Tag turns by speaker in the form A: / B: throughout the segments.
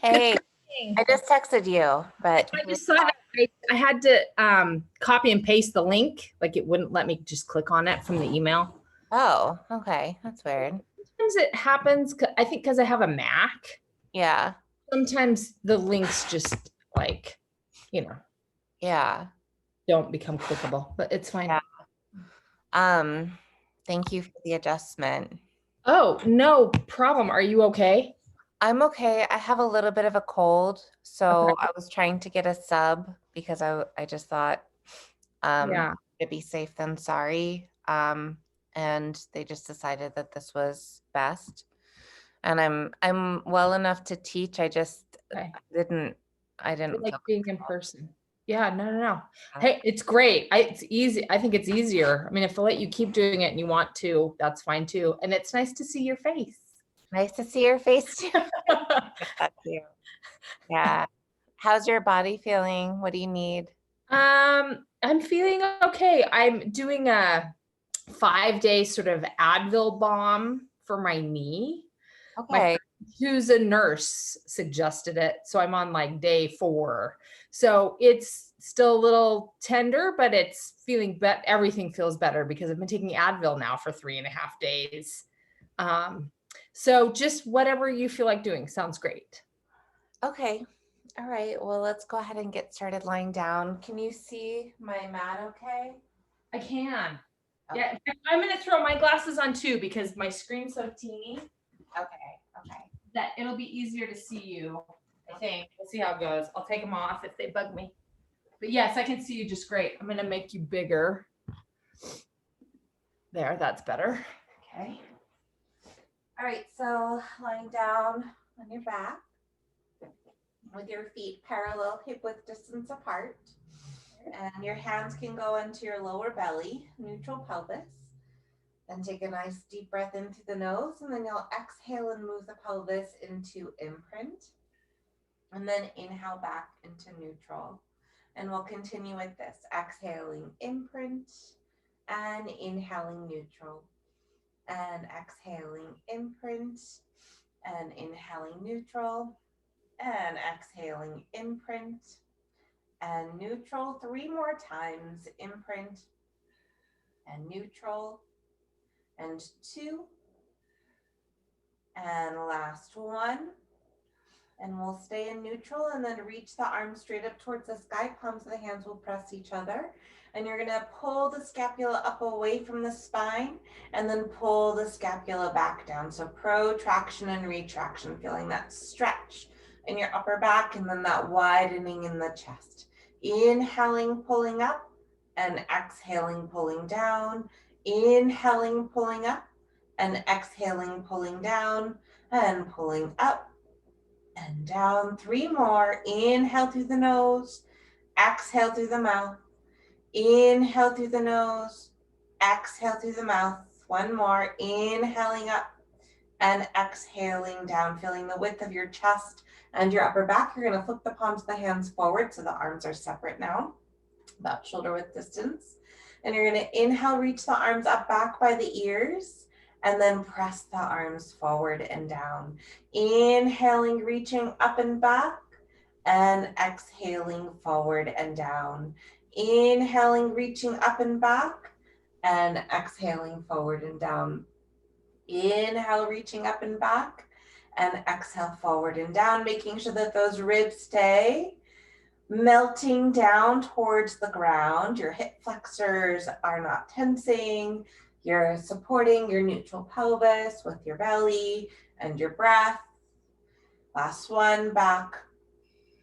A: Hey,
B: Thing.
A: I just texted you, but
B: I just saw that. I had to copy and paste the link. Like it wouldn't let me just click on it from the email.
A: oh, okay. That's weird.
B: Sometimes it happens, I think because I have a Mac.
A: Yeah.
B: Sometimes the links just like, you know,
A: Yeah.
B: don't become clickable, but it's fine.
A: Yeah. Um, Thank you for the adjustment.
B: Oh, no problem. Are you okay?
A: I'm okay. I have a little bit of a cold,
B: Okay.
A: so I was trying to get a sub because I just thought
B: Yeah.
A: to be safe than sorry. And they just decided that this was best. And I'm well enough to teach. I just
B: Okay.
A: didn't I
B: You
A: didn't
B: like
A: feel
B: being in
A: comfortable.
B: person. Yeah, no.
A: Yeah.
B: Hey, it's great. It's easy. I think it's easier. I mean, if they let you keep doing it and you want to, that's fine too. And it's nice to see your face.
A: Nice to see your face too. Get that too. Yeah. How's your body feeling? What do you need?
B: I'm feeling okay. I'm doing a 5 day sort of Advil bomb for my knee. My
A: Okay.
B: friend who's a nurse suggested it. So I'm on like day 4. So it's still a little tender, but it's feeling better. Everything feels better because I've been taking Advil now for 3.5 days. Um, so just whatever you feel like doing sounds great.
A: Okay. All right. Well, let's go ahead and get started lying down. Can you see my mat okay?
B: I can.
A: Okay.
B: Yeah, I'm gonna throw my glasses on too because my screen's so teeny
A: Okay. Okay.
B: that it'll be easier to see you. I think. We'll see how it goes. I'll take them off if they bug me. But yes, I can see you just great. I'm gonna make you bigger. There, that's better. Okay.
A: All right. So lying down on your back with your feet parallel hip width distance apart. And your hands can go into your lower belly, neutral pelvis. Then take a nice deep breath in through the nose, and then you'll exhale and move the pelvis into imprint. And then inhale back into neutral. And we'll continue with this, exhaling imprint and inhaling neutral. And exhaling imprint and inhaling neutral. And exhaling imprint and neutral 3 more times, imprint and neutral, and 2, and last 1. And we'll stay in neutral and then reach the arms straight up towards the sky. Palms of the hands will press each other. And you're gonna pull the scapula up away from the spine and then pull the scapula back down. So protraction and retraction, feeling that stretch in your upper back and then that widening in the chest. Inhaling, pulling up, and exhaling, pulling down. Inhaling, pulling up, and exhaling, pulling down, and pulling up and down. 3 more. Inhale through the nose, exhale through the mouth. Inhale through the nose, exhale through the mouth. 1 more. Inhaling up and exhaling down, feeling the width of your chest and your upper back. You're going to flip the palms of the hands forward so the arms are separate now, about shoulder width distance. And you're going to inhale, reach the arms up back by the ears, and then press the arms forward and down. Inhaling, reaching up and back, and exhaling forward and down. Inhaling, reaching up and back, and exhaling forward and down. Inhale, reaching up and back, and exhale forward and down, making sure that those ribs stay melting down towards the ground. Your hip flexors are not tensing. You're supporting your neutral pelvis with your belly and your breath. Last one, back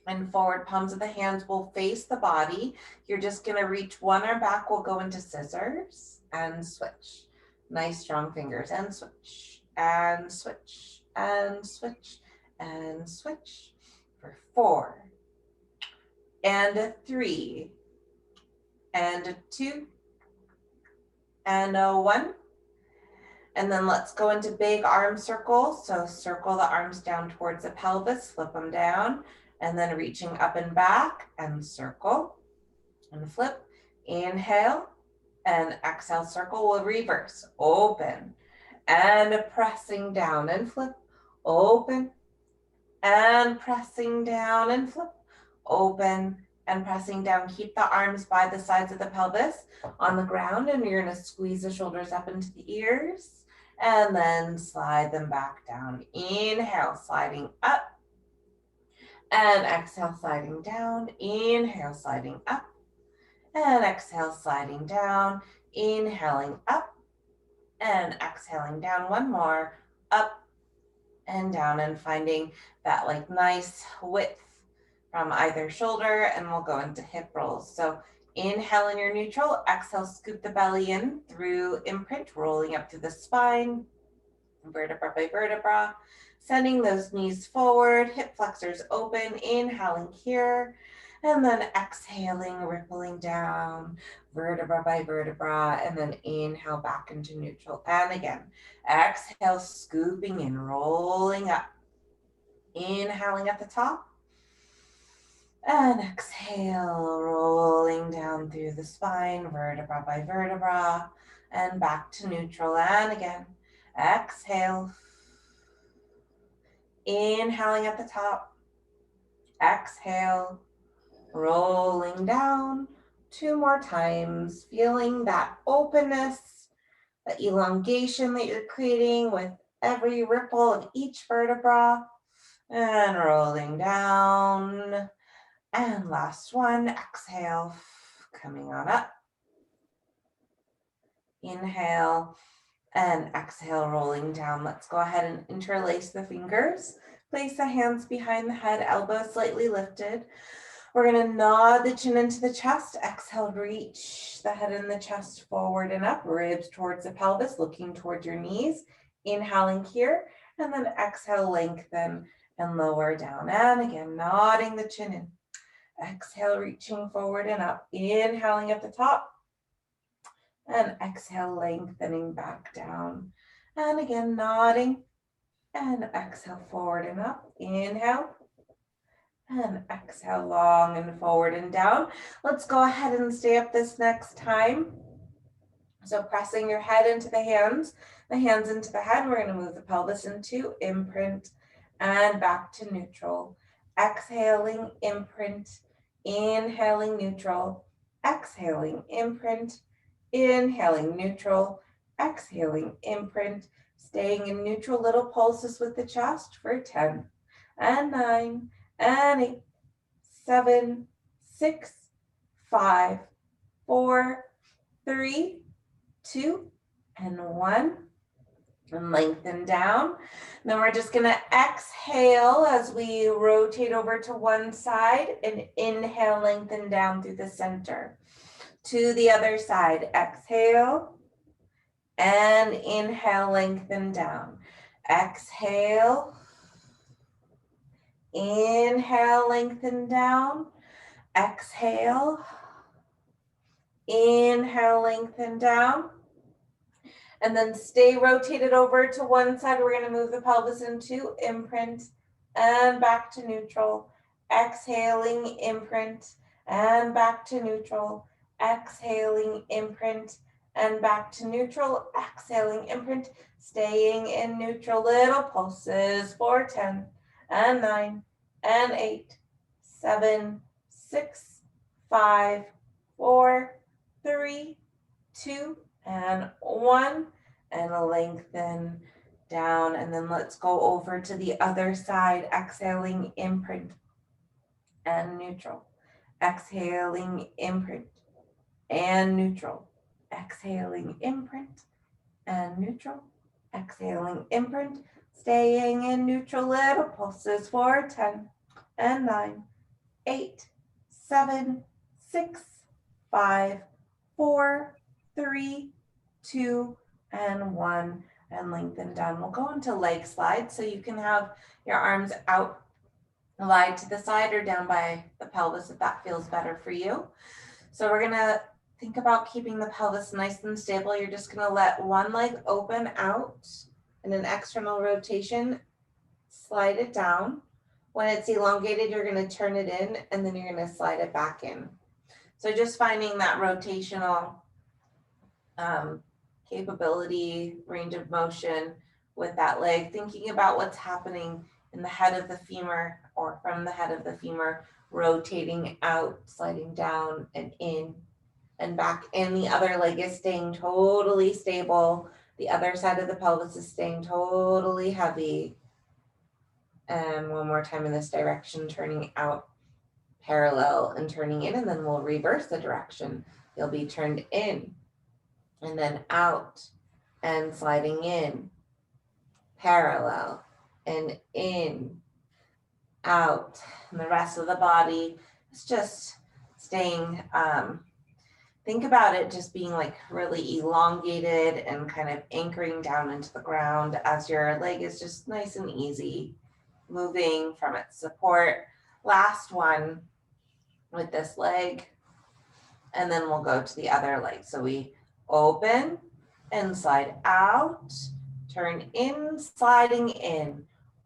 A: and forward. Palms of the hands will face the body. You're just gonna reach one arm back. We'll go into scissors and switch. Nice strong fingers and switch and switch and switch and switch for 4 and 3 and 2 and 1. And then let's go into big arm circles. So circle the arms down towards the pelvis, flip them down, and then reaching up and back and circle and flip. Inhale and exhale, circle. We'll reverse, open and pressing down and flip, open and pressing down and flip, open and pressing down. Keep the arms by the sides of the pelvis on the ground, and you're gonna squeeze the shoulders up into the ears and then slide them back down. Inhale, sliding up, and exhale, sliding down. Inhale, sliding up, and exhale, sliding down. Inhaling up and exhaling down. One more, up and down, and finding that like nice width from either shoulder, and we'll go into hip rolls. So inhale in your neutral, exhale, scoop the belly in through imprint, rolling up through the spine, vertebra by vertebra, sending those knees forward, hip flexors open, inhaling here, and then exhaling, rippling down, vertebra by vertebra, and then inhale back into neutral. And again, exhale, scooping in, rolling up, inhaling at the top, and exhale, rolling down through the spine, vertebra by vertebra, and back to neutral. And again, exhale, inhaling at the top, exhale, rolling down. 2 more times, feeling that openness, the elongation that you're creating with every ripple of each vertebra, and rolling down. And last one, exhale, coming on up. Inhale and exhale, rolling down. Let's go ahead and interlace the fingers. Place the hands behind the head, elbows slightly lifted. We're gonna nod the chin into the chest. Exhale, reach the head and the chest forward and up, ribs towards the pelvis, looking towards your knees. Inhaling here, and then exhale, lengthen and lower down. And again, nodding the chin in. Exhale, reaching forward and up. Inhaling at the top. And exhale, lengthening back down. And again, nodding. And exhale, forward and up. Inhale. And exhale, long and forward and down. Let's go ahead and stay up this next time. So pressing your head into the hands into the head. We're going to move the pelvis into imprint and back to neutral. Exhaling, imprint. Inhaling, neutral. Exhaling, imprint. Inhaling, neutral. Exhaling, imprint. Staying in neutral, little pulses with the chest for 10 and 9 and 8, 7, 6, 5, 4, 3, 2, and 1. And lengthen down. And then we're just going to exhale as we rotate over to one side and inhale, lengthen down through the center. To the other side, exhale and inhale, lengthen down. Exhale, inhale, lengthen down. Exhale, inhale, lengthen down. And then stay rotated over to one side. We're going to move the pelvis into imprint and back to neutral. Exhaling, imprint and back to neutral. Exhaling, imprint and back to neutral. Exhaling, imprint, staying in neutral. Little pulses for 10 and 9 and 8, 7, 6, 5, 4, 3, 2, and 1, and lengthen down. And then let's go over to the other side, exhaling, imprint and neutral. Exhaling, imprint and neutral. Exhaling, imprint and neutral. Exhaling, imprint, staying in neutral. Little pulses for 10 and 9, 8, 7, 6, 5, 4, 3, 2, and 1, and lengthen down. We'll go into leg slide, so you can have your arms out wide to the side or down by the pelvis if that feels better for you. So we're gonna think about keeping the pelvis nice and stable. You're just gonna let one leg open out in an external rotation, slide it down. When it's elongated, you're gonna turn it in, and then you're gonna slide it back in. So just finding that rotational capability, range of motion with that leg, thinking about what's happening in the head of the femur or from the head of the femur, rotating out, sliding down and in and back. And the other leg is staying totally stable. The other side of the pelvis is staying totally heavy. And one more time in this direction, turning out parallel and turning in, and then we'll reverse the direction. You'll be turned in and then out and sliding in, parallel and in, out. And the rest of the body is just staying, think about it just being like really elongated and kind of anchoring down into the ground as your leg is just nice and easy, moving from its support. Last one with this leg, and then we'll go to the other leg. So we open and slide out, turn in, sliding in,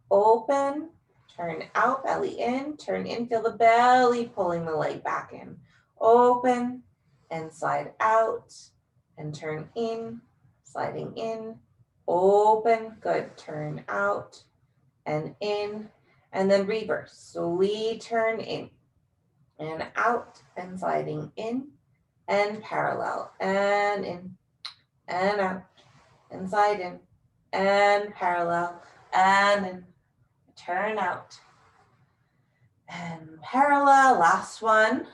A: open, turn out, belly in, turn in, feel the belly pulling the leg back in, open and slide out and turn in, sliding in, open, good, turn out and in, and then reverse. So we turn in and out and sliding in and parallel and in and out and slide in and parallel and in, turn out and parallel. Last one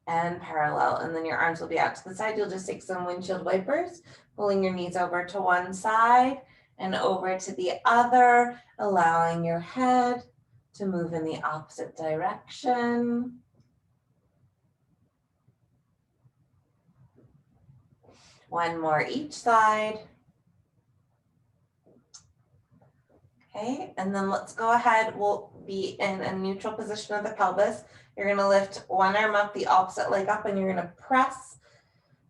A: and parallel, and then your arms will be out to the side. You'll just take some windshield wipers, pulling your knees over to one side and over to the other, allowing your head to move in the opposite direction. One more each side. Okay, and then let's go ahead. We'll be in a neutral position of the pelvis. You're going to lift one arm up, the opposite leg up, and you're going to press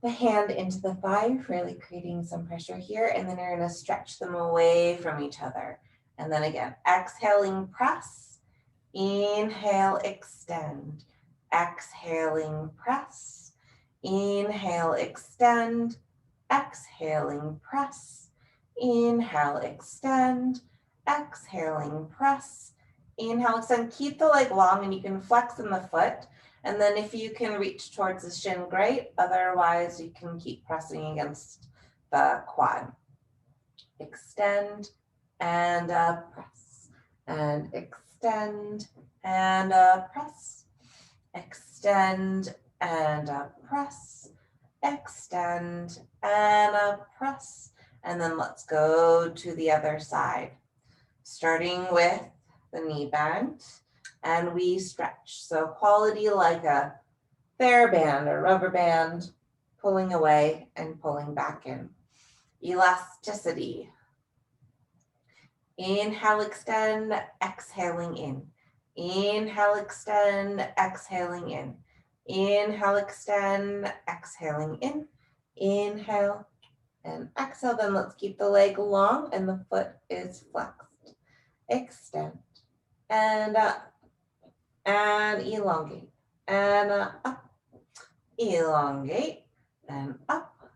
A: the hand into the thigh, really creating some pressure here. And then you're going to stretch them away from each other. And then again, exhaling, press, inhale, extend, exhaling, press, inhale, extend, exhaling, press, inhale, extend, exhaling, press, inhale, extend. Keep the leg long and you can flex in the foot. And then if you can reach towards the shin, great. Otherwise, you can keep pressing against the quad. Extend and press and extend and press, extend and press, extend and press. And then let's go to the other side, starting with the knee bend, and we stretch. So quality like a TheraBand or rubber band, pulling away and pulling back in. Elasticity. Inhale, extend, exhaling in. Inhale, extend, exhaling in. Inhale, extend, exhaling in. Inhale and exhale. Then let's keep the leg long and the foot is flexed. Extend and up and elongate and up. Elongate and up.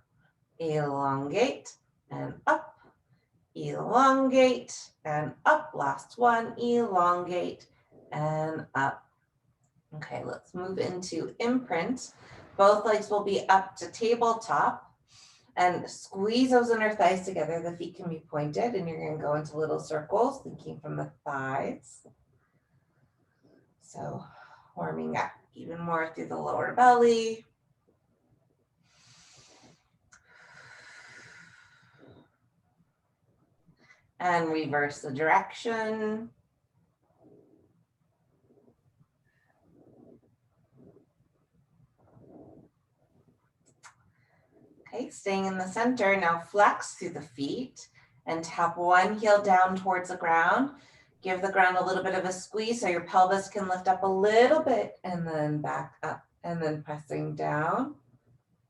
A: Elongate and up. Elongate and up. Last one, elongate and up. Okay, let's move into imprint. Both legs will be up to tabletop and squeeze those inner thighs together. The feet can be pointed and you're going to go into little circles, thinking from the thighs. So warming up even more through the lower belly. And reverse the direction. Okay, staying in the center, now flex through the feet and tap one heel down towards the ground. Give the ground a little bit of a squeeze so your pelvis can lift up a little bit and then back up and then pressing down.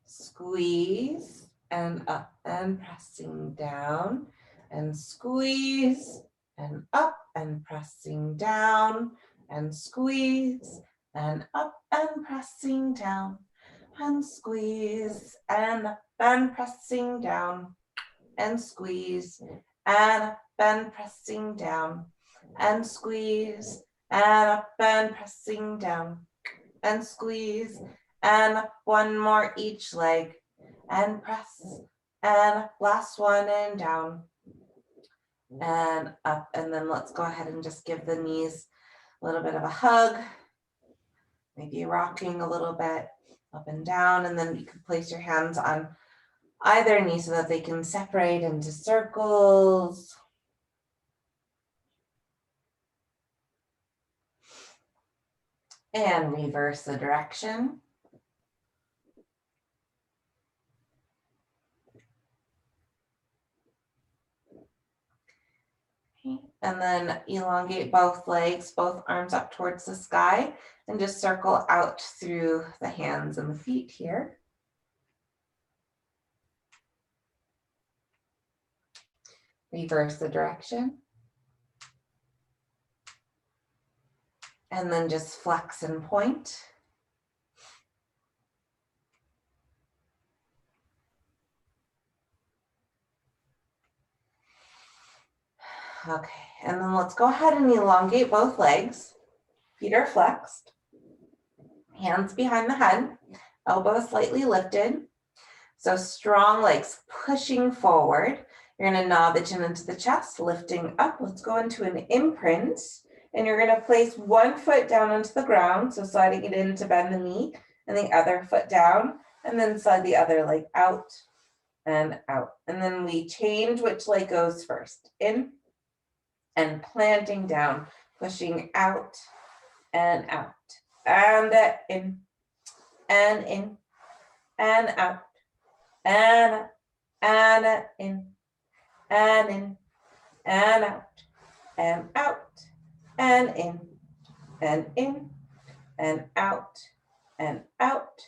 A: Squeeze and up and pressing down and squeeze and up and pressing down and squeeze and up and pressing down and squeeze and up and pressing down and squeeze and up and pressing down, and squeeze, and up and pressing down, and squeeze, and up one more each leg, and press, and up, last one, and down, and up. And then let's go ahead and just give the knees a little bit of a hug, maybe rocking a little bit up and down, and then you can place your hands on either knee so that they can separate into circles. And reverse the direction. Okay. And then elongate both legs, both arms up towards the sky, and just circle out through the hands and the feet here. Reverse the direction. And then just flex and point. Okay, and then let's go ahead and elongate both legs. Feet are flexed. Hands behind the head, elbows slightly lifted. So strong legs pushing forward. You're going to nod the chin into the chest, lifting up. Let's go into an imprint. And you're going to place one foot down onto the ground, so sliding it in to bend the knee, and the other foot down, and then slide the other leg out and out. And then we change which leg goes first. In and planting down, pushing out and out. And in and in and out. And in and in and out and out and in and in and out and out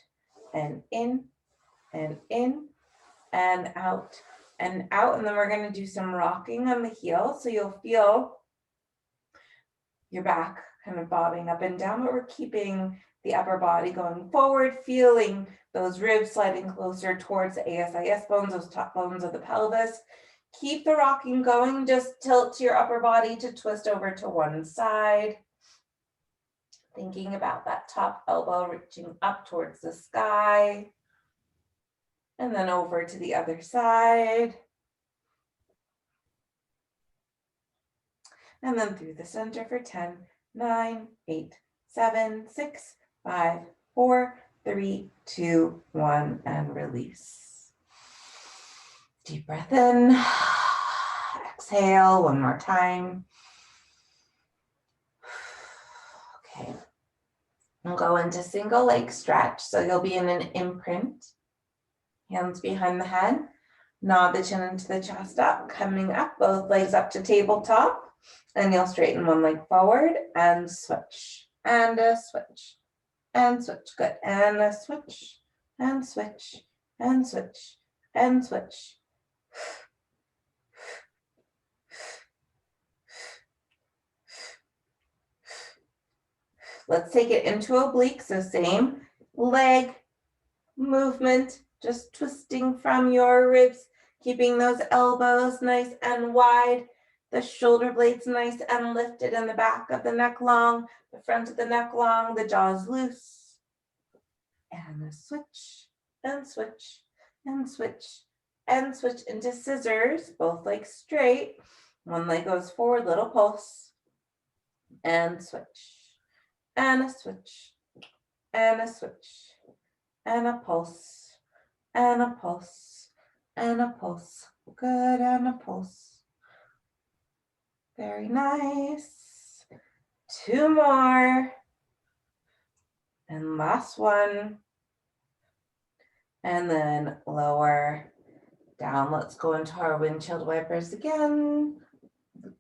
A: and in and in and out and out. And then we're going to do some rocking on the heel, so you'll feel your back kind of bobbing up and down, but we're keeping the upper body going forward, feeling those ribs sliding closer towards the ASIS bones, those top bones of the pelvis. Keep the rocking going. Just tilt your upper body to twist over to one side. Thinking about that top elbow reaching up towards the sky. And then over to the other side. And then through the center for 10, 9, 8, 7, 6, 5, 4, 3, 2, 1, and release. Deep breath in. Exhale one more time. Okay. We'll go into single leg stretch. So you'll be in an imprint. Hands behind the head. Nod the chin into the chest up, coming up, both legs up to tabletop. And you'll straighten one leg forward and switch, and a switch, and switch. Good. And a switch, and switch, and switch, and switch. Let's take it into oblique. So same leg movement, just twisting from your ribs, keeping those elbows nice and wide. The shoulder blades nice and lifted, and the back of the neck long, the front of the neck long, the jaws loose. And a switch, and switch, and switch, and switch into scissors, both legs straight. One leg goes forward, little pulse, and switch, and a switch, and a switch, and a pulse, and a pulse, and a pulse. Good, and a pulse. Very nice. 2 more. And last one. And then lower down. Let's go into our windshield wipers again.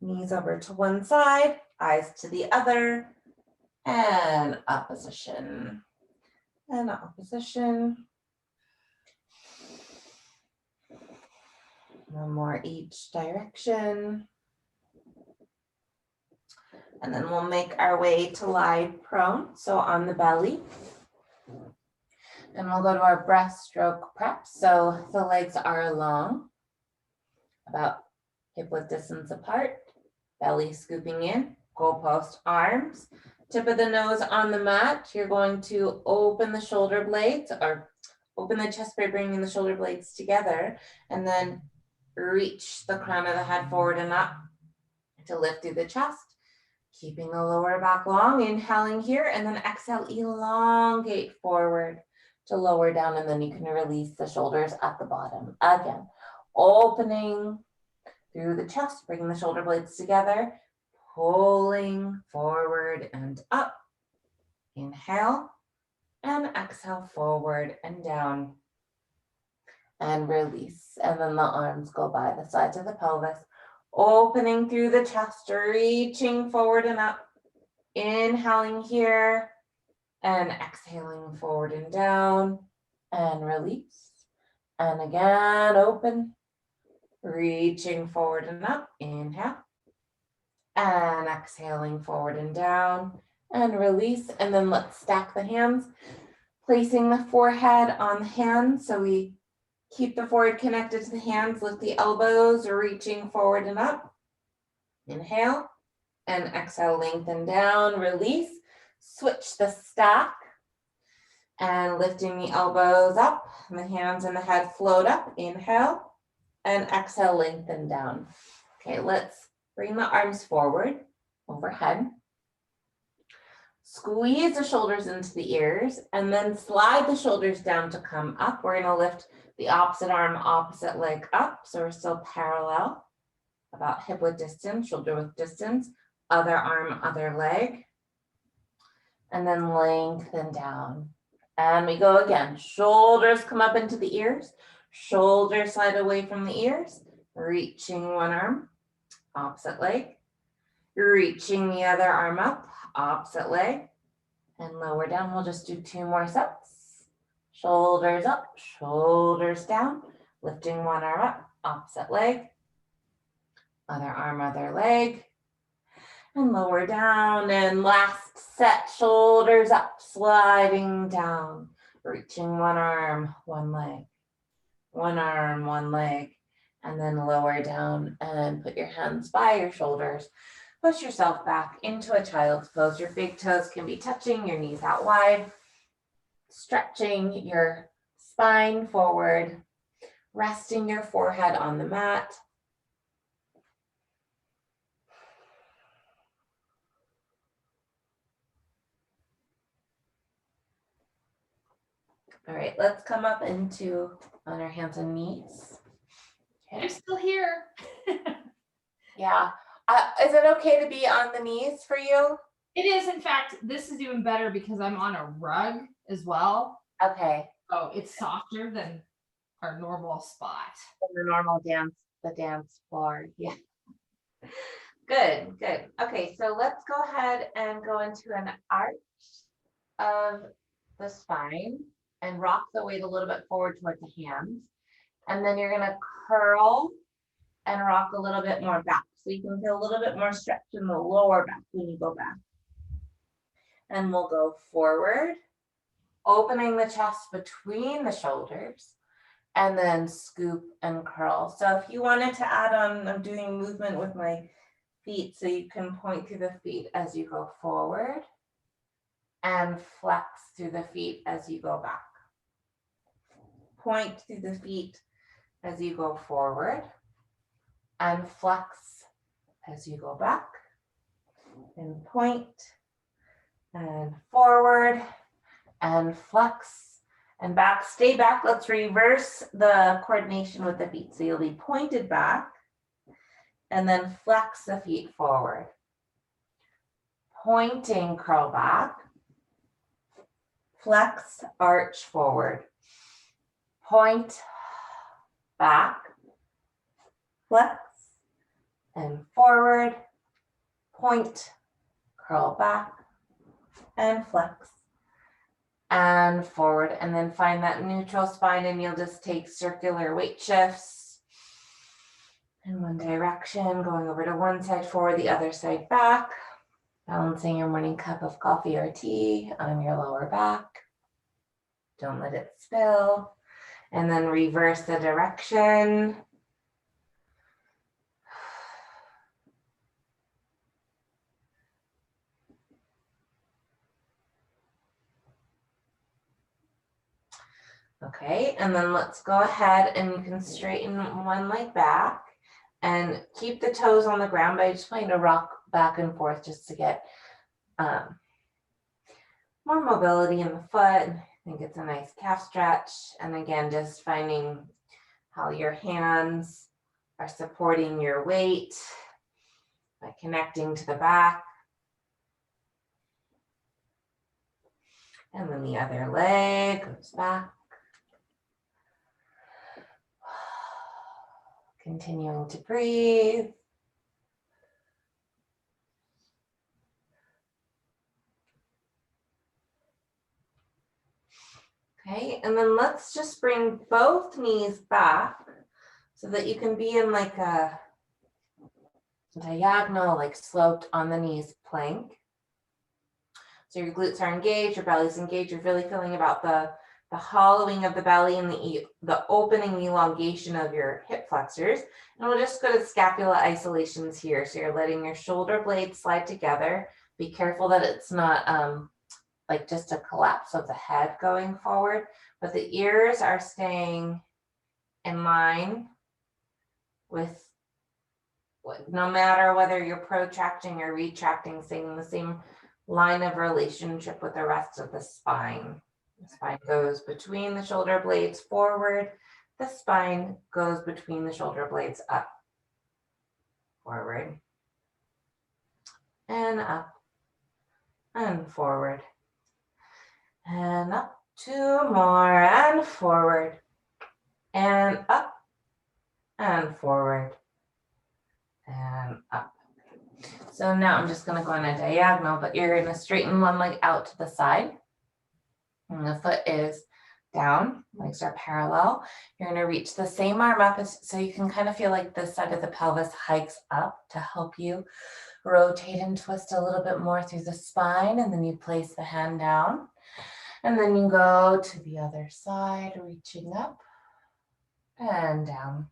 A: Knees over to one side, eyes to the other, and opposition. And opposition. One more each direction. And then we'll make our way to lie prone, so on the belly. And we'll go to our breaststroke prep. So the legs are long, about hip width distance apart, belly scooping in, goalpost arms, tip of the nose on the mat. You're going to open the shoulder blades or open the chest by bringing the shoulder blades together, and then reach the crown of the head forward and up to lift through the chest, keeping the lower back long, inhaling here, and then exhale, elongate forward to lower down, and then you can release the shoulders at the bottom. Again, opening through the chest, bringing the shoulder blades together, pulling forward and up. Inhale and exhale forward and down and release. And then the arms go by the sides of the pelvis, opening through the chest, reaching forward and up, inhaling here and exhaling forward and down and release. And again, open, reaching forward and up, inhale and exhaling forward and down and release. And then let's stack the hands, placing the forehead on the hands. So we keep the forehead connected to the hands, lift the elbows, reaching forward and up. Inhale and exhale, lengthen down, release. Switch the stack and lifting the elbows up, and the hands and the head float up. Inhale and exhale, lengthen down. Okay, let's bring the arms forward, overhead. Squeeze the shoulders into the ears and then slide the shoulders down to come up. We're gonna lift the opposite arm, opposite leg up. So we're still parallel, about hip width distance, shoulder width distance, other arm, other leg. And then lengthen down. And we go again. Shoulders come up into the ears. Shoulders slide away from the ears. Reaching one arm, opposite leg. Reaching the other arm up, opposite leg. And lower down. We'll just do 2 more sets. Shoulders up, shoulders down. Lifting one arm up, opposite leg. Other arm, other leg. And lower down, and last set, shoulders up, sliding down, reaching one arm, one leg, one arm, one leg, and then lower down and put your hands by your shoulders. Push yourself back into a child's pose. Your big toes can be touching, your knees out wide, stretching your spine forward, resting your forehead on the mat. All right, let's come up into on our hands and knees.
B: Okay. I'm still here.
A: Yeah. Is it okay to be on the knees for you?
B: It is. In fact, this is even better because I'm on a rug as well.
A: Okay.
B: Oh, it's softer than our normal spot.
A: The normal dance floor. Yeah. Good, good. Okay, so let's go ahead and go into an arch of the spine and rock the weight a little bit forward towards the hands. And then you're gonna curl and rock a little bit more back. So you can feel a little bit more stretch in the lower back when you go back. And we'll go forward, opening the chest between the shoulders, and then scoop and curl. So if you wanted to add on, I'm doing movement with my feet, so you can point through the feet as you go forward and flex through the feet as you go back. Point through the feet as you go forward and flex as you go back, and point and forward and flex and back. Stay back. Let's reverse the coordination with the feet. So you'll be pointed back and then flex the feet forward. Pointing, curl back. Flex, arch forward. Point, back, flex, and forward. Point, curl back, and flex, and forward. And then find that neutral spine, and you'll just take circular weight shifts in one direction, going over to one side forward, the other side back, balancing your morning cup of coffee or tea on your lower back. Don't let it spill. And then reverse the direction. Okay, and then let's go ahead and you can straighten one leg back and keep the toes on the ground, but I just want you to rock back and forth just to get more mobility in the foot. I think it's a nice calf stretch. And again, just finding how your hands are supporting your weight by connecting to the back. And then the other leg goes back. Continuing to breathe. Okay, and then let's just bring both knees back so that you can be in like a diagonal, like sloped on the knees plank. So your glutes are engaged, your belly's engaged. You're really feeling about the hollowing of the belly and the opening, the elongation of your hip flexors. And we'll just go to scapula isolations here. So you're letting your shoulder blades slide together. Be careful that it's not like just a collapse of the head going forward, but the ears are staying in line with no matter whether you're protracting or retracting, staying in the same line of relationship with the rest of the spine. The spine goes between the shoulder blades forward. The spine goes between the shoulder blades up, forward, and up, and forward, and up. Two more, and forward, and up, and forward, and up. So now I'm just going to go on a diagonal, but you're going to straighten one leg out to the side. And the foot is down, legs are parallel. You're going to reach the same arm up so you can kind of feel like this side of the pelvis hikes up to help you rotate and twist a little bit more through the spine. And then you place the hand down. And then you go to the other side, reaching up and down.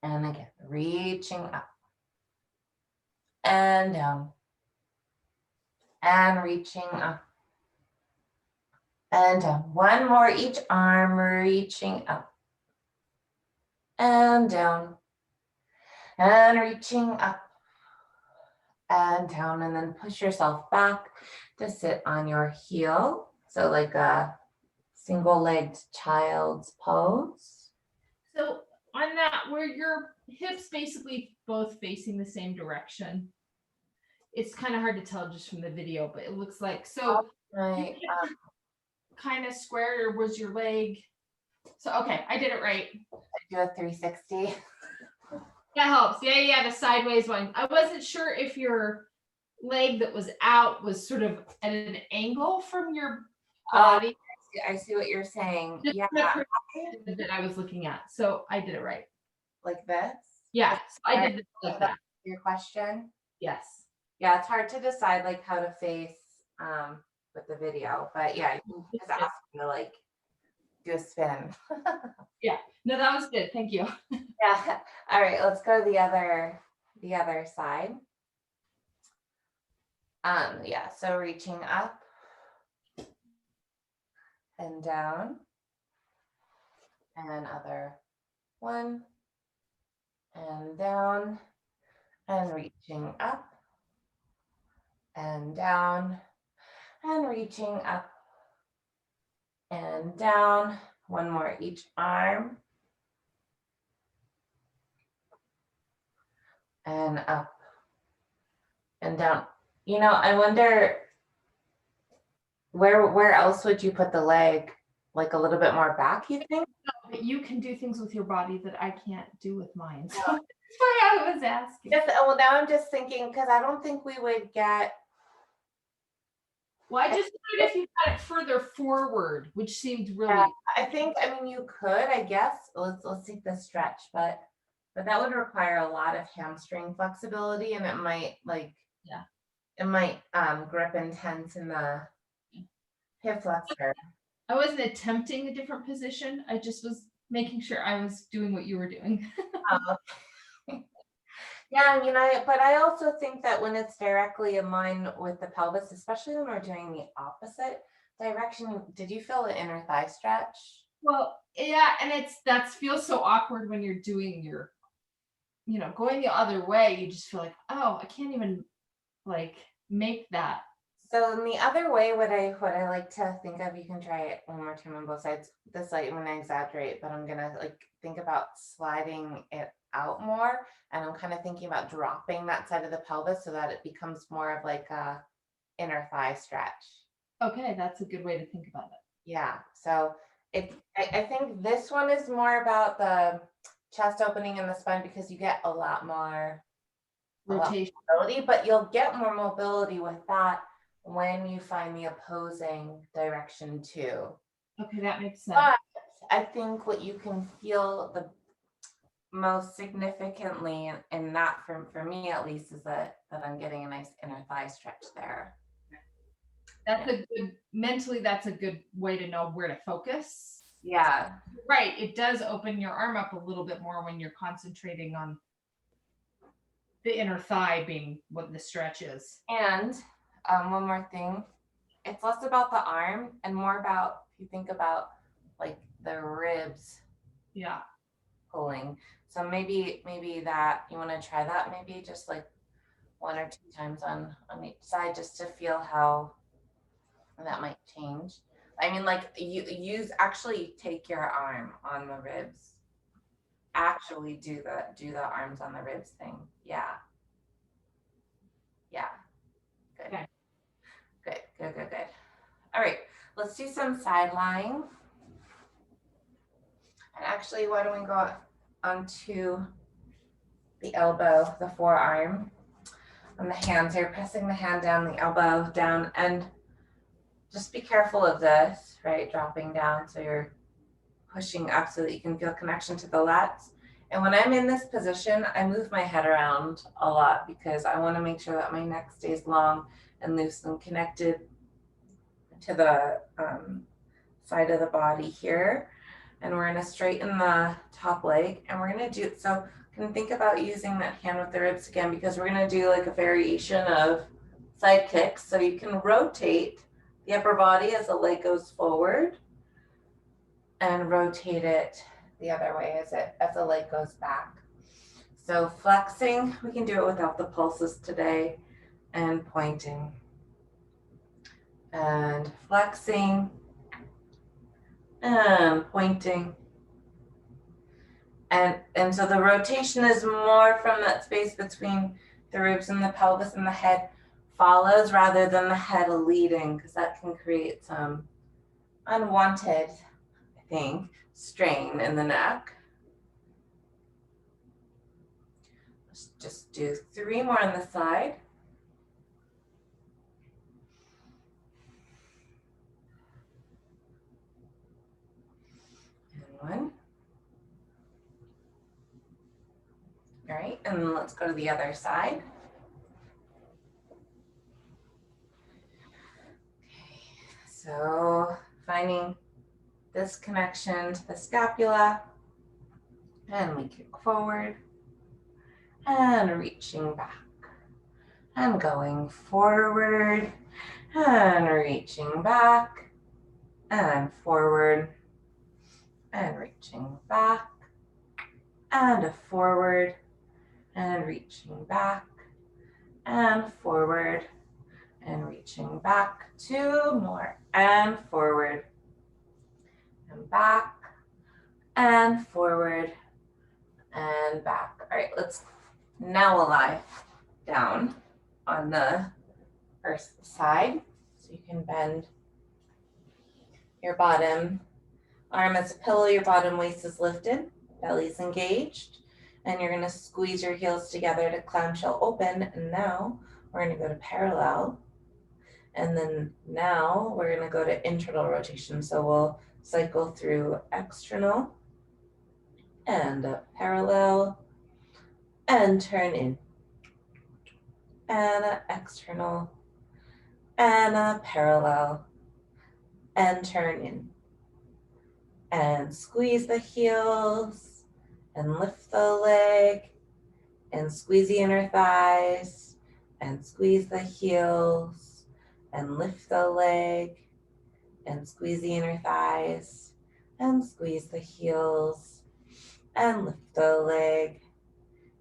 A: And again, reaching up and down. And reaching up and down. One more each arm, reaching up and down. And reaching up and down. And then push yourself back to sit on your heel. So like a single-legged child's pose.
B: So on that, where your hips basically both facing the same direction, it's kind of hard to tell just from the video, but it looks like, so
A: Right.
B: kind of square, or was your leg? So, okay, I did it right.
A: Do a 360.
B: That helps. Yeah, the sideways one. I wasn't sure if your leg that was out was sort of at an angle from your body.
A: I see what you're saying.
B: Just
A: Yeah.
B: that I was looking at. So I did it right.
A: Like this?
B: Yeah, so I did it like that.
A: Your question?
B: Yes.
A: Yeah, it's hard to decide like how to face with the video, but yeah, you can just ask me to like do a spin.
B: Yeah, no, that was good. Thank you.
A: Yeah. All right, let's go to the other side. Yeah, so reaching up and down, and other one, and down, and reaching up and down, and reaching up and down. One more each arm, and up and down. You know, I wonder where else would you put the leg? Like a little bit more back, you think?
B: But you can do things with your body that I can't do with mine. So that's why I was asking.
A: Just, well, now I'm just thinking, because I don't think we would get.
B: Well, I just wondered if you got it further forward, which seemed really.
A: Yeah, I mean, you could, I guess. Let's take the stretch, but that would require a lot of hamstring flexibility, and it might it might grip intense in the hip flexor.
B: I wasn't attempting a different position. I just was making sure I was doing what you were doing.
A: Yeah, you know, but I also think that when it's directly in line with the pelvis, especially when we're doing the opposite direction, did you feel the inner thigh stretch?
B: Well, yeah, and that feels so awkward when you're doing your, going the other way. You just feel like, oh, I can't even like make that.
A: So in the other way, what I like to think of, you can try it one more time on both sides. This light, I'm gonna exaggerate, but I'm gonna like think about sliding it out more. And I'm kind of thinking about dropping that side of the pelvis so that it becomes more of like a inner thigh stretch.
B: Okay, that's a good way to think about it.
A: Yeah. So I think this one is more about the chest opening and the spine because you get a lot more
B: Rotation.
A: mobility, but you'll get more mobility with that when you find the opposing direction too.
B: Okay, that makes sense.
A: But I think what you can feel the most significantly in that, for me at least, is that I'm getting a nice inner thigh stretch there.
B: That's a good mentally, that's a good way to know where to focus.
A: Yeah.
B: Right. It does open your arm up a little bit more when you're concentrating on the inner thigh being what the stretch is.
A: And one more thing, it's less about the arm and more about, if you think about like the ribs
B: Yeah.
A: pulling. So maybe that you want to try that, maybe just like 1 or 2 times on each side, just to feel how that might change. I mean, like you actually take your arm on the ribs. Actually do the arms on the ribs thing. Yeah. Yeah. Good.
B: Okay.
A: Good. All right, let's do some side lying. And actually, why don't we go onto the elbow, the forearm, on the hands here, pressing the hand down, the elbow down, and just be careful of this, right? Dropping down so you're pushing up so that you can feel connection to the lats. And when I'm in this position, I move my head around a lot because I want to make sure that my neck stays long and loose and connected to the side of the body here. And we're going to straighten the top leg, and we're going to do, so can think about using that hand with the ribs again, because we're going to do like a variation of side kicks. So you can rotate the upper body as the leg goes forward and rotate it the other way as the leg goes back. So flexing, we can do it without the pulses today, and pointing and flexing and pointing. And so the rotation is more from that space between the ribs and the pelvis, and the head follows rather than the head leading, because that can create some unwanted, I think, strain in the neck. Let's just do 3 more on the side. And 1. All right, and then let's go to the other side. Okay, so finding this connection to the scapula, and we kick forward and reaching back and going forward and reaching back and forward and reaching back and forward and reaching back and forward and reaching back. 2 more, and forward and back and forward and back. All right, let's now lie down on the first side. So you can bend your bottom arm as a pillow, your bottom waist is lifted, belly's engaged, and you're gonna squeeze your heels together to clamshell open. And now we're gonna go to parallel. And then now we're gonna go to internal rotation. So we'll cycle through external and a parallel and turn in. And a external and a parallel and turn in. And squeeze the heels and lift the leg and squeeze the inner thighs and squeeze the heels and lift the leg and squeeze the inner thighs and squeeze the heels and lift the leg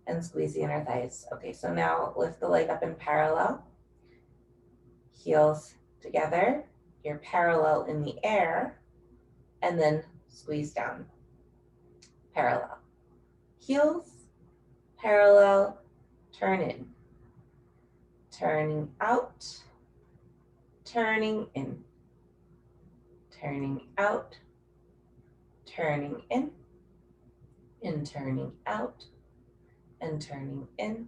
A: and squeeze the inner thighs. Okay, so now lift the leg up in parallel, heels together, you're parallel in the air, and then squeeze down, parallel. Heels, parallel, turn in, turning out, turning in, turning out, turning in, and turning out, and turning in,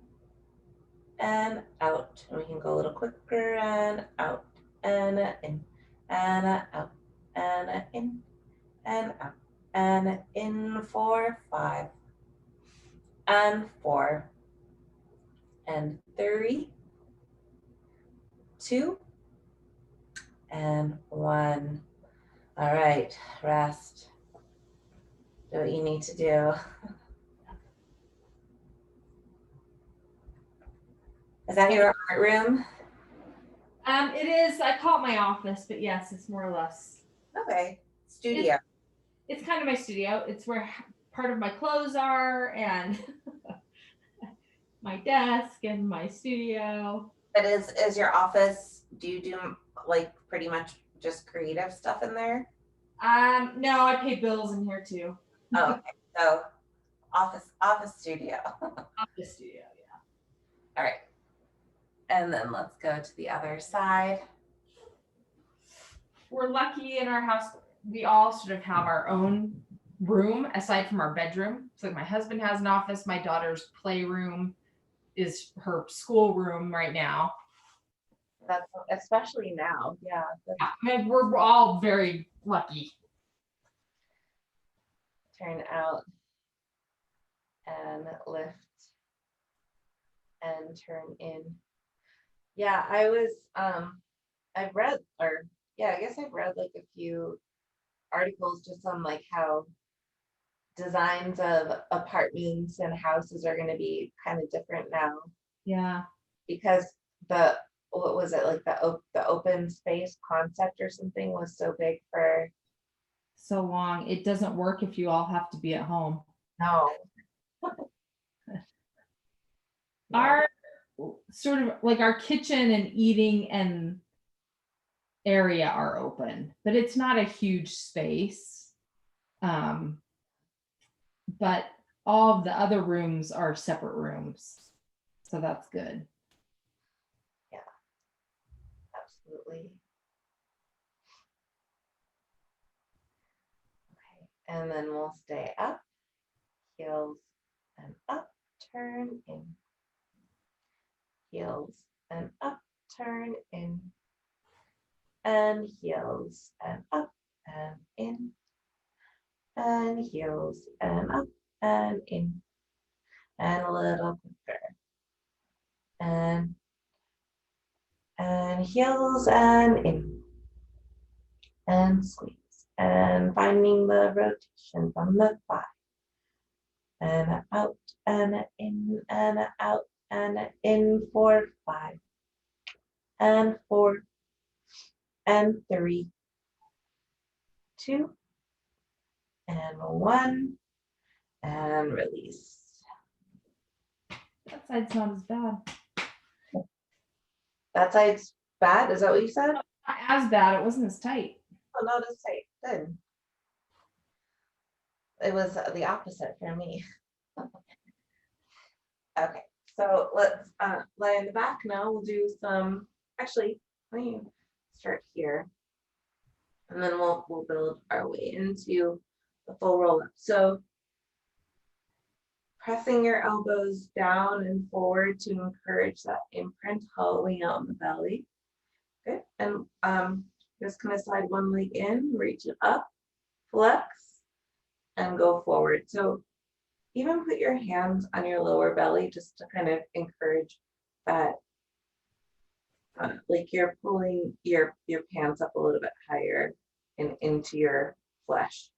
A: and out. And we can go a little quicker, and out, and in, and out, and in, and out, and in for 5, and 4, and 3, 2, and 1. All right, rest. Do what you need to do. Is that your art room?
B: It is. I call it my office, but yes, it's more or less.
A: Okay, studio.
B: It's kind of my studio. It's where part of my clothes are and my desk and my studio.
A: But is your office, do you do like pretty much just creative stuff in there?
B: No, I pay bills in here too.
A: Oh, okay. So office studio.
B: Office studio, yeah.
A: All right. And then let's go to the other side.
B: We're lucky in our house. We all sort of have our own room aside from our bedroom. So like my husband has an office. My daughter's playroom is her school room right now.
A: That's especially now. Yeah.
B: I mean, we're all very lucky.
A: Turn out and lift and turn in. Yeah, I've read, or yeah, I guess I've read like a few articles just on like how designs of apartments and houses are going to be kind of different now.
B: Yeah.
A: Because the what was it, like the open space concept or something was so big for
B: So long. It doesn't work if you all have to be at home.
A: no.
B: Our sort of like our kitchen and eating and area are open, but it's not a huge space. But all of the other rooms are separate rooms. So that's good.
A: Yeah, absolutely. Okay, and then we'll stay up, heels and up, turn in, heels and up, turn in, and heels and up and in, and heels and up and in, and a little quicker, and heels and in, and squeeze, and finding the rotation from the thigh, and out and in and out and in for 5, and 4, and 3, 2, and 1, and release.
B: That side's not as bad.
A: That side's bad? Is that what you said?
B: Not as bad. It wasn't as tight.
A: Oh, not as tight. Good. It was the opposite for me. Okay, so let's lie on the back now. We'll do some, actually, let me start here. And then we'll build our way into the full roll up. So pressing your elbows down and forward to encourage that imprint hollowing out in the belly. Good. And just kind of slide one leg in, reach it up, flex, and go forward. So even put your hands on your lower belly just to kind of encourage that, like you're pulling your pants up a little bit higher and into your flesh.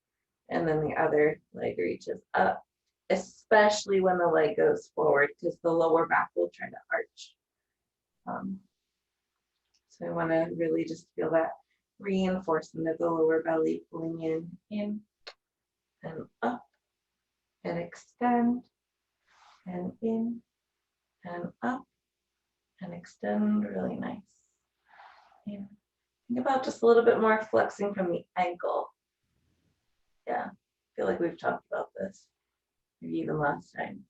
A: And then the other leg reaches up, especially when the leg goes forward, because the lower back will try to arch. So I want to really just feel that reinforcement of the lower belly pulling in, and up and extend and in and up and extend. Really nice. And think about just a little bit more flexing from the ankle. Yeah, I feel like we've talked about this maybe even last time.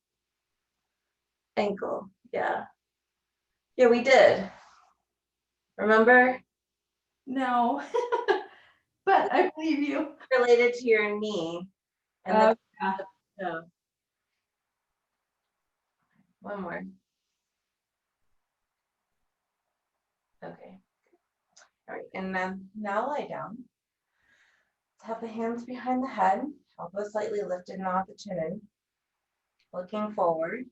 A: Ankle, yeah. Yeah, we did. Remember?
B: No, but I believe you.
A: Related to your knee. And the
B: Yeah.
A: toe. One more. Okay. All right, and then now lie down. Have the hands behind the head, elbows slightly lifted, not the chin in. Looking forward.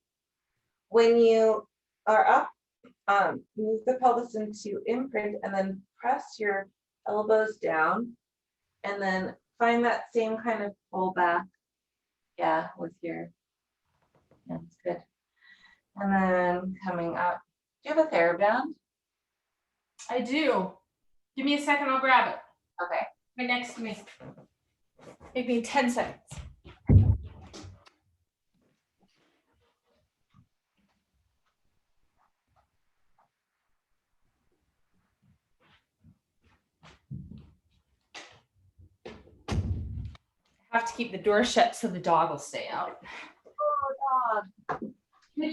A: When you are up, move the pelvis into imprint and then press your elbows down and then find that same kind of pull back. Yeah, with your hands, good. And then coming up. Do you have a TheraBand?
B: I do. Give me a second, I'll grab it.
A: Okay.
B: Right next to me. Give me 10 seconds. I have to keep the door shut so the dog will stay out.
A: Oh, dog.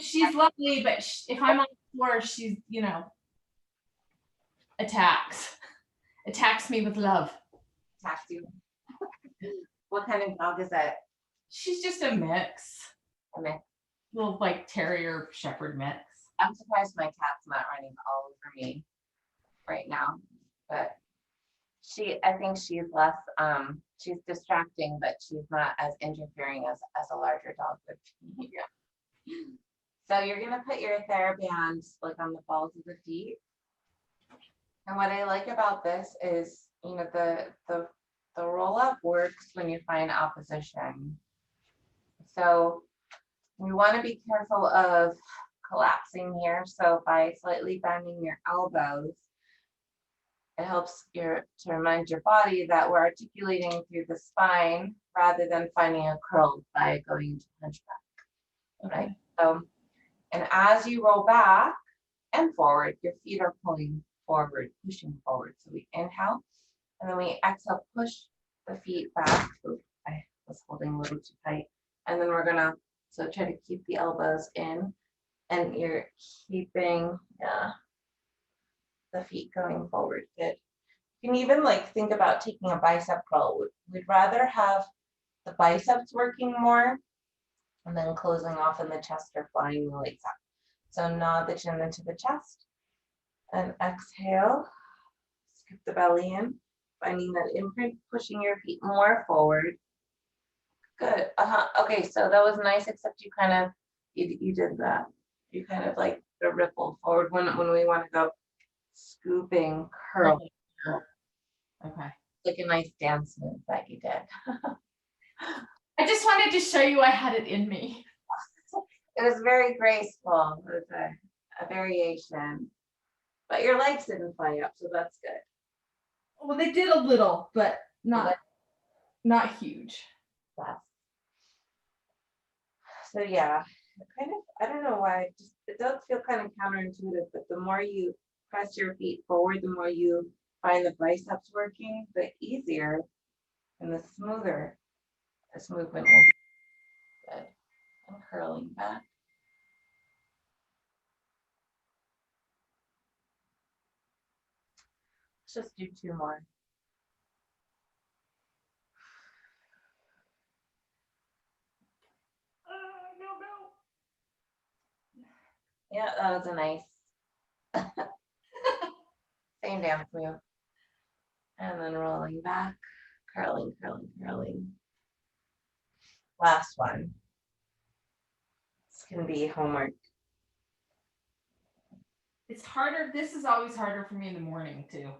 B: She's lovely, but if I'm on the floor, she's, attacks me with love.
A: Attacks you. What kind of dog is that?
B: She's just a mix.
A: A mix.
B: Little like terrier shepherd mix.
A: I'm surprised my cat's not running all over me right now, but I think she's less, she's distracting, but she's not as interfering as a larger dog would be. Yeah. So you're gonna put your TheraBand like on the balls of the feet. And what I like about this is, the roll up works when you find opposition. So we want to be careful of collapsing here. So by slightly bending your elbows, it helps to remind your body that we're articulating through the spine rather than finding a curl by going into hunchback. Okay. Right? So, and as you roll back and forward, your feet are pulling forward, pushing forward. So we inhale, and then we exhale, push the feet back. Oops, I was holding a little too tight. And then we're gonna, so try to keep the elbows in, and you're keeping the feet going forward. Good. You can even like think about taking a bicep curl. We'd rather have the biceps working more and then closing off in the chest or flying the legs up. So nod the chin into the chest and exhale, scoop the belly in, finding that imprint, pushing your feet more forward. Good. Okay, so that was nice, except you kind of, you did that. You kind of like the ripple forward when we want to go scooping, curl.
B: Okay.
A: Like a nice dance move that you did.
B: I just wanted to show you I had it in me.
A: It was very graceful. It was a variation. But your legs didn't fly up, so that's good.
B: Well, they did a little, but not huge.
A: Yes. So yeah, kind of, I don't know why, it does feel kind of counterintuitive, but the more you press your feet forward, the more you find the biceps working, the easier and the smoother this movement will be. Good. I'm curling back. Let's just do 2 more.
B: No.
A: Yeah, that was a nice same dance move. And then rolling back, curling. Last one. This can be homework.
B: It's harder. This is always harder for me in the morning too.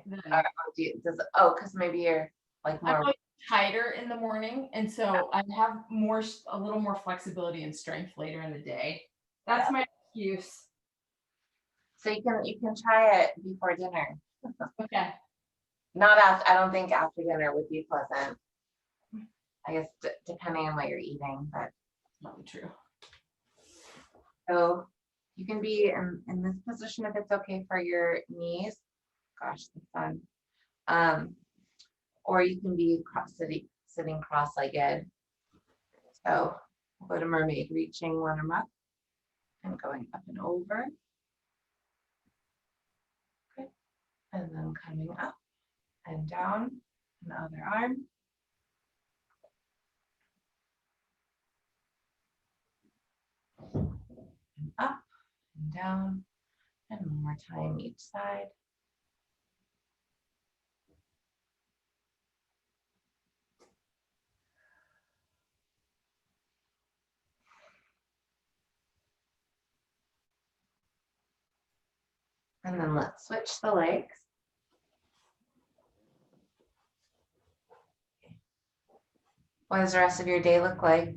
A: Because maybe you're like more
B: tighter in the morning, and so I have a little more flexibility and strength later in the day. That's my excuse.
A: So you can try it before dinner.
B: Okay.
A: Not after, I don't think after dinner would be pleasant. I guess depending on what you're eating, but
B: Probably true.
A: so you can be in this position if it's okay for your knees. Gosh, the fun. Or you can be sitting cross-legged. So we'll go to mermaid, reaching one arm up and going up and over. Good. And then coming up and down, the other arm. And up and down. And one more time each side. And then let's switch the legs. What does the rest of your day look like?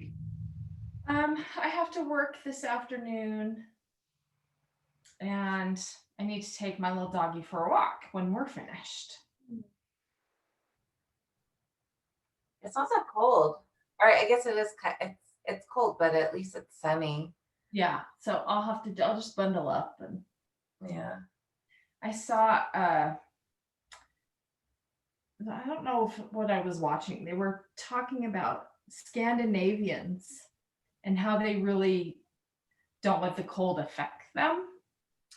B: I have to work this afternoon and I need to take my little doggy for a walk when we're finished.
A: It's not that cold. All right, I guess it is. It's cold, but at least it's sunny.
B: Yeah, so I'll just bundle up. And
A: yeah,
B: I saw I don't know what I was watching. They were talking about Scandinavians and how they really don't let the cold affect them.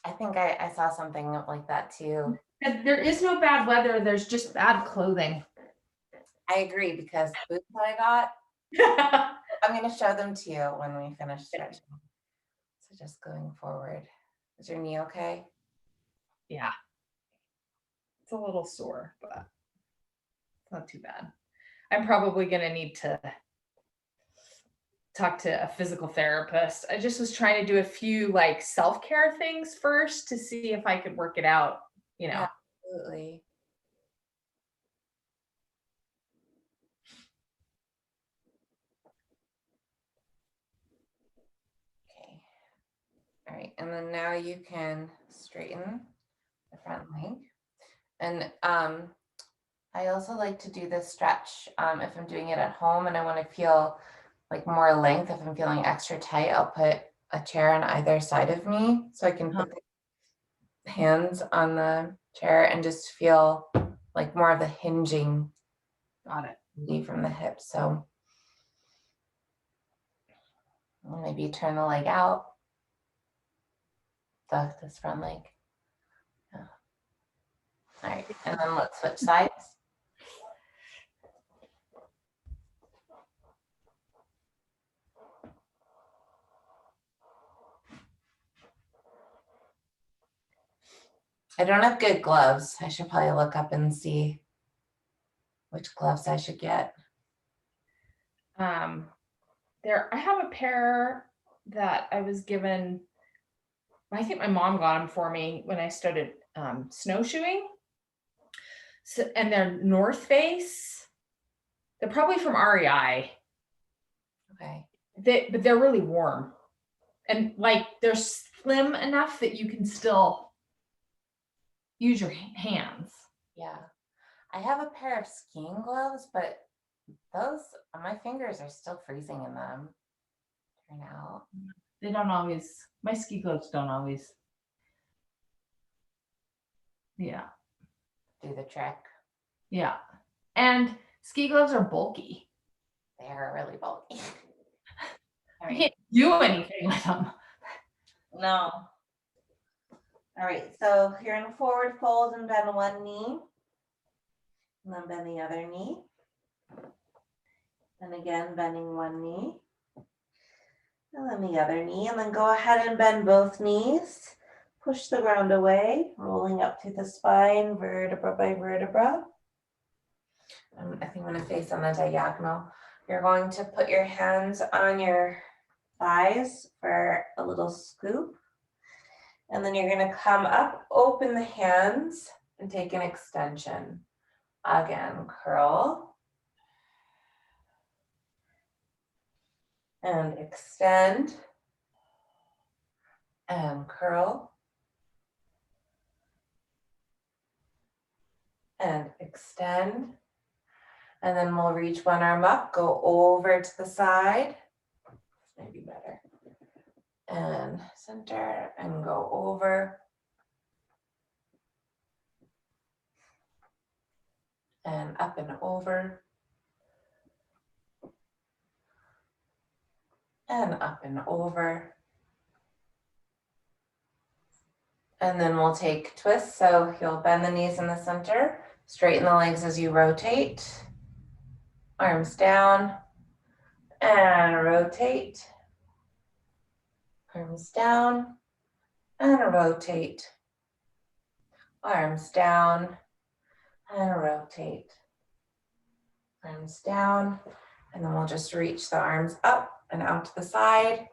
A: I think I saw something like that too.
B: And there is no bad weather, there's just bad clothing.
A: I agree, because the boots that I got, I'm going to show them to you when we finish stretching. So just going forward. Is your knee okay?
B: Yeah. It's a little sore, but it's not too bad. I'm probably going to need to talk to a physical therapist. I just was trying to do a few like self-care things first to see if I could work it out, you know.
A: Yeah, absolutely. Okay. All right. And then now you can straighten the front leg. And I also like to do this stretch if I'm doing it at home and I want to feel like more length. If I'm feeling extra tight, I'll put a chair on either side of me so I can put the hands on the chair and just feel like more of the hinging.
B: Got it.
A: From the hips. So maybe turn the leg out, this front leg. Yeah. All right, and then let's switch sides. I don't have good gloves. I should probably look up and see which gloves I should get.
B: I have a pair that I was given. I think my mom got them for me when I started snowshoeing. So, and they're North Face. They're probably from REI.
A: Okay.
B: But they're really warm, and like they're slim enough that you can still use your hands.
A: Yeah, I have a pair of skiing gloves, but those my fingers are still freezing in them. Turn out.
B: They don't always. My ski gloves don't always. Yeah.
A: Do the trick.
B: Yeah, and ski gloves are bulky.
A: They are really bulky.
B: You can't do anything with them.
A: No. All right, so you're in forward fold and bend one knee. And then bend the other knee. And again, bending one knee. And then the other knee. And then go ahead and bend both knees. Push the ground away, rolling up through the spine, vertebra by vertebra. I think I'm going to face on the diagonal. You're going to put your hands on your thighs for a little scoop. And then you're going to come up, open the hands, and take an extension. Again, curl. And extend. And curl. and extend. And then we'll reach one arm up, go over to the side, maybe better, and center and go over. And up and over. And up and over. And then we'll take twists. So you'll bend the knees in the center, straighten the legs as you rotate. Arms down and rotate. Arms down and rotate. Arms down and rotate. Arms down. And then we'll just reach the arms up and out to the side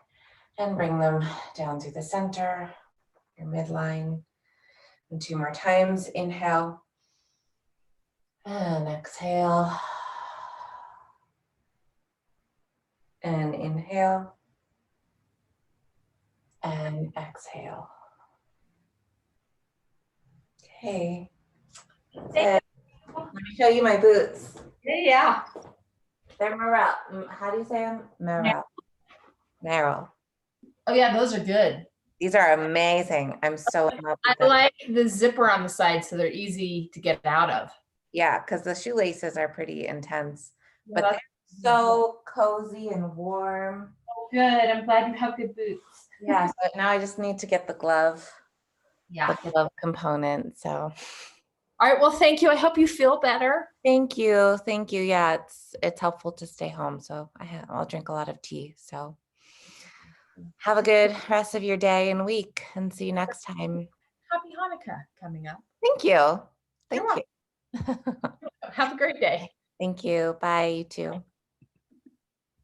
A: and bring them down through the center, your midline. And 2 more times. Inhale and exhale. And inhale and exhale. Okay. Let me show you my boots.
B: Yeah.
A: They're Merrell. How do you say them? Merrell. Merrell.
B: Oh yeah, those are good.
A: These are amazing. I'm so in love with
B: I
A: them.
B: like the zipper on the side so they're easy to get out of.
A: Yeah, because the shoelaces are pretty intense,
B: Yeah,
A: but they're so cozy and warm.
B: good. I'm glad you have good boots.
A: Yeah, so now I just need to get the glove,
B: Yeah.
A: the glove component. So
B: All right. Well, thank you. I hope you feel better.
A: thank you. Thank you. Yeah, it's helpful to stay home. So I'll drink a lot of tea. So have a good rest of your day and week and see you next time.
B: Happy Hanukkah coming up.
A: Thank you. Thank
B: You're
A: you.
B: Have a great day.
A: Thank you. Bye, you too.